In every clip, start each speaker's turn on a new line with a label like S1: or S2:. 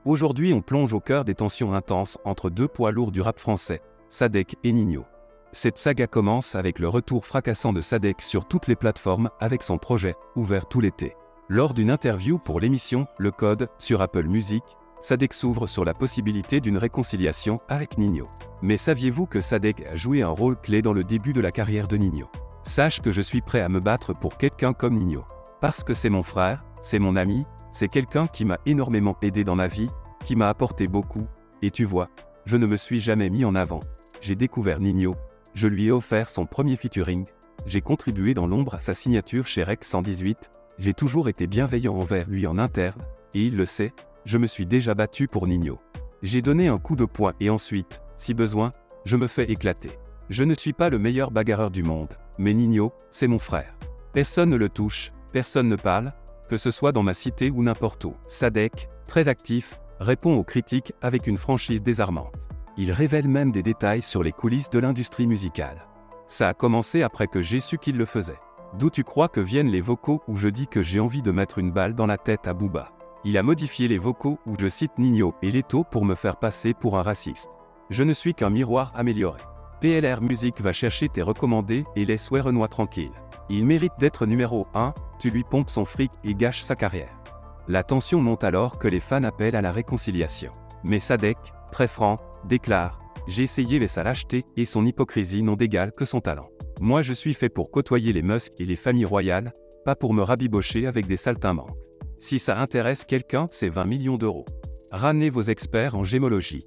S1: Aujourd'hui, on plonge au cœur des tensions intenses entre deux poids lourds du rap français, Sadek et Ninho. Cette saga commence avec le retour fracassant de Sadek sur toutes les plateformes avec son projet, ouvert tout l'été. Lors d'une interview pour l'émission Le Code sur Apple Music, Sadek s'ouvre sur la possibilité d'une réconciliation avec Ninho. Mais saviez-vous que Sadek a joué un rôle clé dans le début de la carrière de Ninho? Sache que je suis prêt à me battre pour quelqu'un comme Ninho. Parce que c'est mon frère, c'est mon ami, c'est quelqu'un qui m'a énormément aidé dans ma vie, qui m'a apporté beaucoup, et tu vois, je ne me suis jamais mis en avant. J'ai découvert Ninho, je lui ai offert son premier featuring, j'ai contribué dans l'ombre à sa signature chez Rec 118, j'ai toujours été bienveillant envers lui en interne, et il le sait, je me suis déjà battu pour Ninho. J'ai donné un coup de poing et ensuite, si besoin, je me fais éclater. Je ne suis pas le meilleur bagarreur du monde, mais Ninho, c'est mon frère. Personne ne le touche, personne ne parle, que ce soit dans ma cité ou n'importe où. Sadek, très actif, répond aux critiques avec une franchise désarmante. Il révèle même des détails sur les coulisses de l'industrie musicale. Ça a commencé après que j'ai su qu'il le faisait. D'où tu crois que viennent les vocaux où je dis que j'ai envie de mettre une balle dans la tête à Booba? Il a modifié les vocaux où je cite Ninho et Leto pour me faire passer pour un raciste. Je ne suis qu'un miroir amélioré. PLR Music va chercher tes recommandés et laisse Werenoi tranquille. Il mérite d'être numéro 1, tu lui pompes son fric et gâches sa carrière. La tension monte alors que les fans appellent à la réconciliation. Mais Sadek, très franc, déclare « J'ai essayé mais sa lâcheté et son hypocrisie n'ont d'égal que son talent. Moi je suis fait pour côtoyer les Musk et les familles royales, pas pour me rabibocher avec des saltimbanques. Si ça intéresse quelqu'un, c'est 20 millions d'euros. Ramenez vos experts en gémologie. »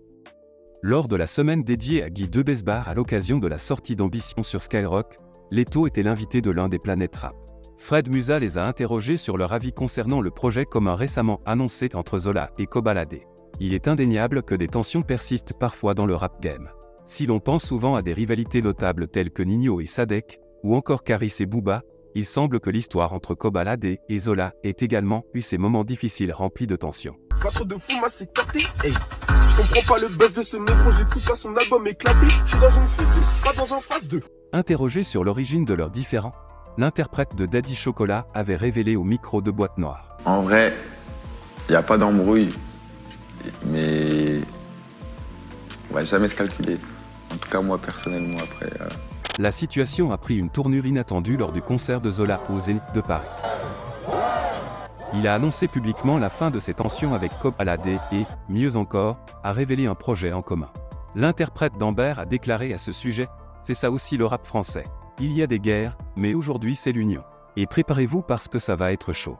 S1: Lors de la semaine dédiée à Guy Debesbar à l'occasion de la sortie d'Ambition sur Skyrock, Leto était l'invité de l'un des Planètes Rap. Fred Musa les a interrogés sur leur avis concernant le projet commun récemment annoncé entre Zola et Kobalade. Il est indéniable que des tensions persistent parfois dans le rap game. Si l'on pense souvent à des rivalités notables telles que Ninho et Sadek, ou encore Caris et Booba, il semble que l'histoire entre Kobalade et Zola ait également eu ses moments difficiles remplis de tensions.
S2: Pas trop de fou, m'a s'éclaté, hey. Je comprends pas le buzz de ce négro, j'écoute pas son album éclaté. Je suis dans une fusion, pas dans un phase 2.
S1: Interrogé sur l'origine de leurs différends, l'interprète de Daddy Chocolat avait révélé au micro de Boîte Noire.
S3: En vrai, il n'y a pas d'embrouille, mais on va jamais se calculer. En tout cas, moi, personnellement, après...
S1: La situation a pris une tournure inattendue lors du concert de Zola au Zénith de Paris. Il a annoncé publiquement la fin de ses tensions avec Kobalade et, mieux encore, a révélé un projet en commun. L'interprète d'Amber a déclaré à ce sujet « C'est ça aussi le rap français. Il y a des guerres, mais aujourd'hui c'est l'union. Et préparez-vous parce que ça va être chaud. »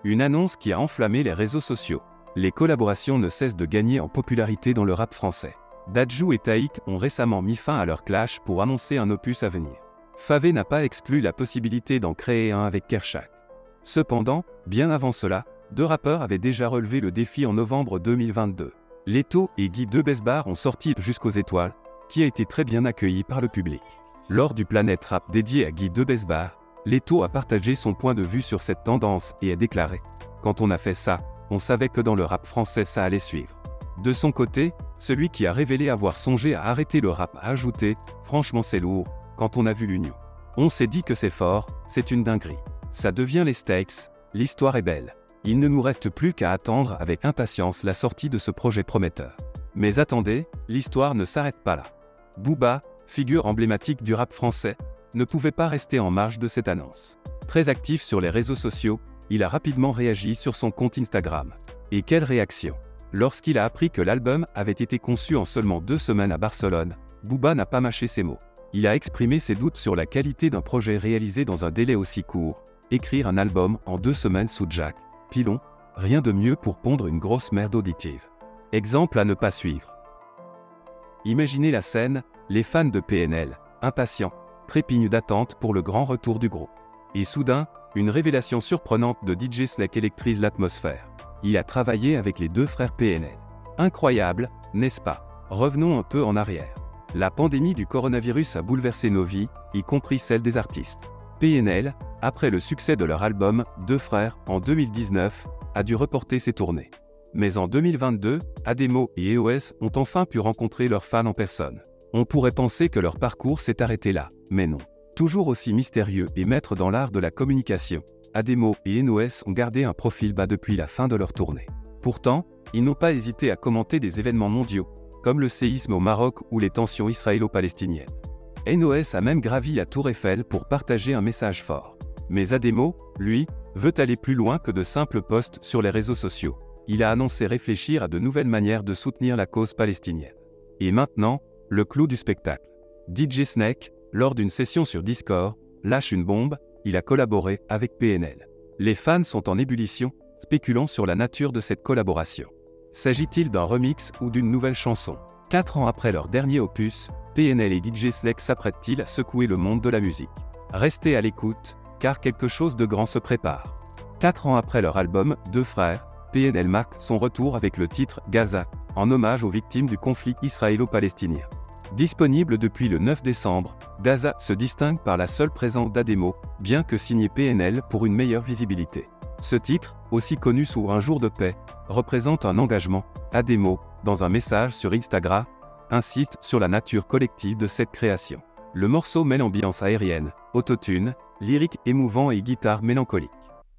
S1: Une annonce qui a enflammé les réseaux sociaux. Les collaborations ne cessent de gagner en popularité dans le rap français. Dadju et Taïk ont récemment mis fin à leur clash pour annoncer un opus à venir. Favé n'a pas exclu la possibilité d'en créer un avec Kershak. Cependant, bien avant cela, deux rappeurs avaient déjà relevé le défi en novembre 2022. Leto et Guy Debesbar ont sorti Jusqu'aux étoiles, qui a été très bien accueilli par le public. Lors du Planète Rap dédié à Guy Debesbar, Leto a partagé son point de vue sur cette tendance et a déclaré « Quand on a fait ça, on savait que dans le rap français ça allait suivre. » De son côté, celui qui a révélé avoir songé à arrêter le rap a ajouté « Franchement c'est lourd, quand on a vu l'union. On s'est dit que c'est fort, c'est une dinguerie. Ça devient les Stakes, l'histoire est belle. Il ne nous reste plus qu'à attendre avec impatience la sortie de ce projet prometteur. Mais attendez, l'histoire ne s'arrête pas là. Booba, figure emblématique du rap français, ne pouvait pas rester en marge de cette annonce. Très actif sur les réseaux sociaux, il a rapidement réagi sur son compte Instagram. Et quelle réaction! Lorsqu'il a appris que l'album avait été conçu en seulement 2 semaines à Barcelone, Booba n'a pas mâché ses mots. Il a exprimé ses doutes sur la qualité d'un projet réalisé dans un délai aussi court. Écrire un album en 2 semaines sous Jack, Pilon, rien de mieux pour pondre une grosse merde auditive. Exemple à ne pas suivre. Imaginez la scène, les fans de PNL, impatients, trépignent d'attente pour le grand retour du groupe. Et soudain, une révélation surprenante de DJ Snake électrise l'atmosphère. Il a travaillé avec les 2 frères PNL. Incroyable, n'est-ce pas? Revenons un peu en arrière. La pandémie du coronavirus a bouleversé nos vies, y compris celle des artistes. PNL, après le succès de leur album « Deux frères » en 2019, a dû reporter ses tournées. Mais en 2022, Ademo et EOS ont enfin pu rencontrer leurs fans en personne. On pourrait penser que leur parcours s'est arrêté là, mais non. Toujours aussi mystérieux et maîtres dans l'art de la communication, Ademo et EOS ont gardé un profil bas depuis la fin de leur tournée. Pourtant, Ils n'ont pas hésité à commenter des événements mondiaux, comme le séisme au Maroc ou les tensions israélo-palestiniennes. NOS a même gravi la Tour Eiffel pour partager un message fort. Mais Ademo, lui, veut aller plus loin que de simples posts sur les réseaux sociaux. Il a annoncé réfléchir à de nouvelles manières de soutenir la cause palestinienne. Et maintenant, le clou du spectacle. DJ Snake, lors d'une session sur Discord, lâche une bombe, il a collaboré avec PNL. Les fans sont en ébullition, spéculant sur la nature de cette collaboration. S'agit-il d'un remix ou d'une nouvelle chanson? 4 ans après leur dernier opus, PNL et DJ Snake s'apprêtent-ils à secouer le monde de la musique? Restez à l'écoute, car quelque chose de grand se prépare. 4 ans après leur album « Deux frères », PNL marque son retour avec le titre « Gaza », en hommage aux victimes du conflit israélo-palestinien. Disponible depuis le 9 décembre, Gaza se distingue par la seule présence d'Ademo, bien que signé PNL pour une meilleure visibilité. Ce titre, aussi connu sous Un jour de paix, représente un engagement. Ademo, dans un message sur Instagram, insiste sur la nature collective de cette création. Le morceau mêle ambiance aérienne, autotune, lyrique émouvant et guitare mélancolique.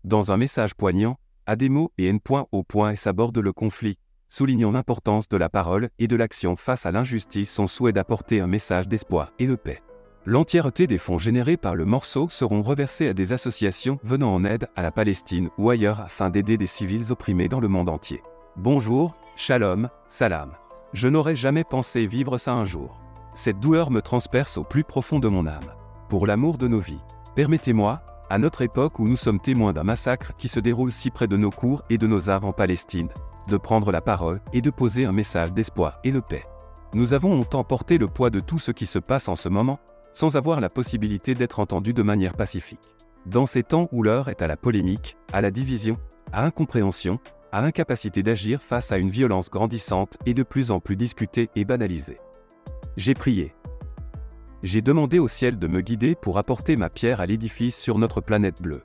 S1: Dans un message poignant, Ademo et N.O.S abordent le conflit, soulignant l'importance de la parole et de l'action face à l'injustice, son souhait d'apporter un message d'espoir et de paix. L'entièreté des fonds générés par le morceau seront reversés à des associations venant en aide à la Palestine ou ailleurs afin d'aider des civils opprimés dans le monde entier. Bonjour, shalom, salam. Je n'aurais jamais pensé vivre ça un jour. Cette douleur me transperce au plus profond de mon âme. Pour l'amour de nos vies, permettez-moi, à notre époque où nous sommes témoins d'un massacre qui se déroule si près de nos cours et de nos âmes en Palestine, de prendre la parole et de poser un message d'espoir et de paix. Nous avons longtemps porté le poids de tout ce qui se passe en ce moment, sans avoir la possibilité d'être entendus de manière pacifique. Dans ces temps où l'heure est à la polémique, à la division, à l'incompréhension, à l'incapacité d'agir face à une violence grandissante et de plus en plus discutée et banalisée. J'ai prié. J'ai demandé au ciel de me guider pour apporter ma pierre à l'édifice sur notre planète bleue.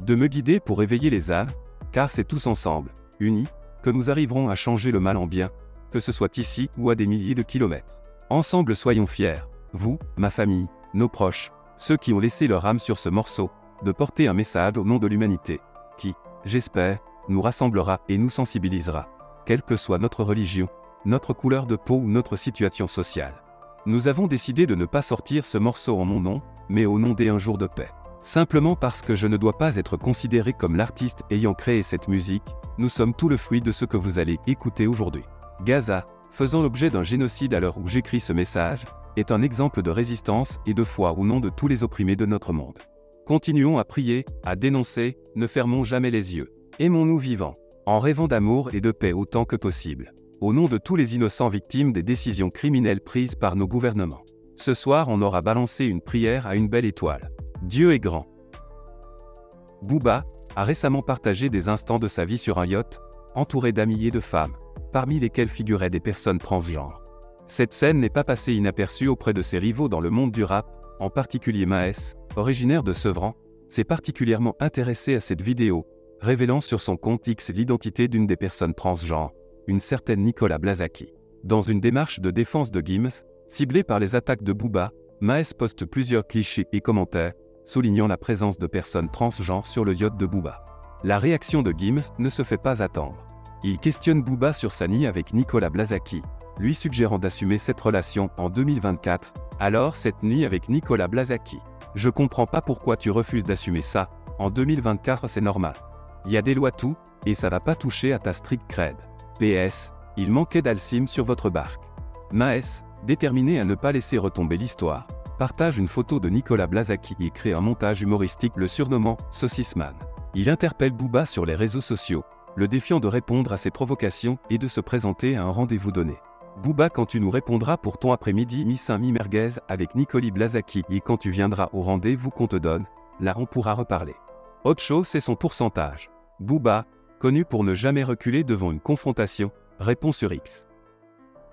S1: De me guider pour éveiller les âmes, car c'est tous ensemble, unis, que nous arriverons à changer le mal en bien, que ce soit ici ou à des milliers de kilomètres. Ensemble soyons fiers, vous, ma famille, nos proches, ceux qui ont laissé leur âme sur ce morceau, de porter un message au nom de l'humanité, qui, j'espère, nous rassemblera et nous sensibilisera, quelle que soit notre religion, notre couleur de peau ou notre situation sociale. Nous avons décidé de ne pas sortir ce morceau en mon nom, mais au nom des Un jour de paix. Simplement parce que je ne dois pas être considéré comme l'artiste ayant créé cette musique, nous sommes tout le fruit de ce que vous allez écouter aujourd'hui. Gaza, faisant l'objet d'un génocide à l'heure où j'écris ce message, est un exemple de résistance et de foi au nom de tous les opprimés de notre monde. Continuons à prier, à dénoncer, ne fermons jamais les yeux. Aimons-nous vivants, en rêvant d'amour et de paix autant que possible. Au nom de tous les innocents victimes des décisions criminelles prises par nos gouvernements. Ce soir, on aura balancé une prière à une belle étoile. Dieu est grand. Booba a récemment partagé des instants de sa vie sur un yacht, entouré d'amis et de femmes, parmi lesquelles figuraient des personnes transgenres. Cette scène n'est pas passée inaperçue auprès de ses rivaux dans le monde du rap, en particulier Maes, originaire de Sevran, s'est particulièrement intéressé à cette vidéo, révélant sur son compte X l'identité d'une des personnes transgenres, une certaine Nicolas Blazaki. Dans une démarche de défense de Gims, ciblée par les attaques de Booba, Maes poste plusieurs clichés et commentaires, soulignant la présence de personnes transgenres sur le yacht de Booba. La réaction de Gims ne se fait pas attendre. Il questionne Booba sur sa nuit avec Nicolas Blazaki, lui suggérant d'assumer cette relation en 2024. Alors cette nuit avec Nicolas Blazaki. Je comprends pas pourquoi tu refuses d'assumer ça, en 2024 c'est normal. Il y a des lois tout, et ça va pas toucher à ta street cred. PS, il manquait d'Alcim sur votre barque. Maes, déterminé à ne pas laisser retomber l'histoire, partage une photo de Nicolas Blazaki et crée un montage humoristique le surnommant « Saucisseman ». Il interpelle Booba sur les réseaux sociaux, le défiant de répondre à ses provocations et de se présenter à un rendez-vous donné. Booba, quand tu nous répondras pour ton après-midi mi-merguez avec Nicolas Blazaki et quand tu viendras au rendez-vous qu'on te donne, là on pourra reparler. Autre chose, c'est son pourcentage. Booba, connu pour ne jamais reculer devant une confrontation, répond sur X.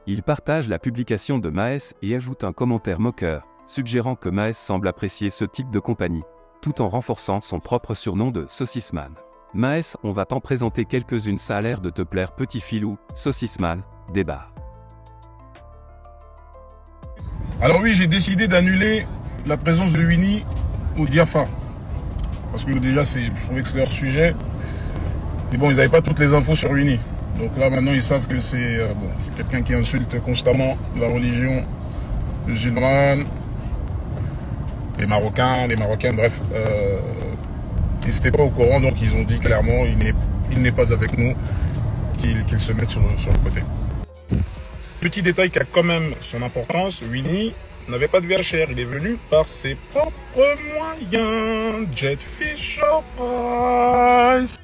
S1: Il partage la publication de Maes et ajoute un commentaire moqueur, suggérant que Maes semble apprécier ce type de compagnie, tout en renforçant son propre surnom de Saucisseman. Maes, on va t'en présenter quelques-unes, ça a l'air de te plaire petit filou, Saucisseman, débat.
S4: Alors oui, j'ai décidé d'annuler la présence de Winnie au Diafa. Parce que déjà, je trouvais que c'était leur sujet. Mais bon, ils n'avaient pas toutes les infos sur Winnie. Donc là, maintenant, ils savent que c'est c'est quelqu'un qui insulte constamment la religion musulmane, les Marocains, les Marocaines, bref. Ils n'étaient pas au courant, donc ils ont dit clairement il n'est pas avec nous, qu'il se mette sur le côté. Petit détail qui a quand même son importance, Winnie n'avait pas de VHR, il est venu par ses propres moyens. Jet Fisher Price.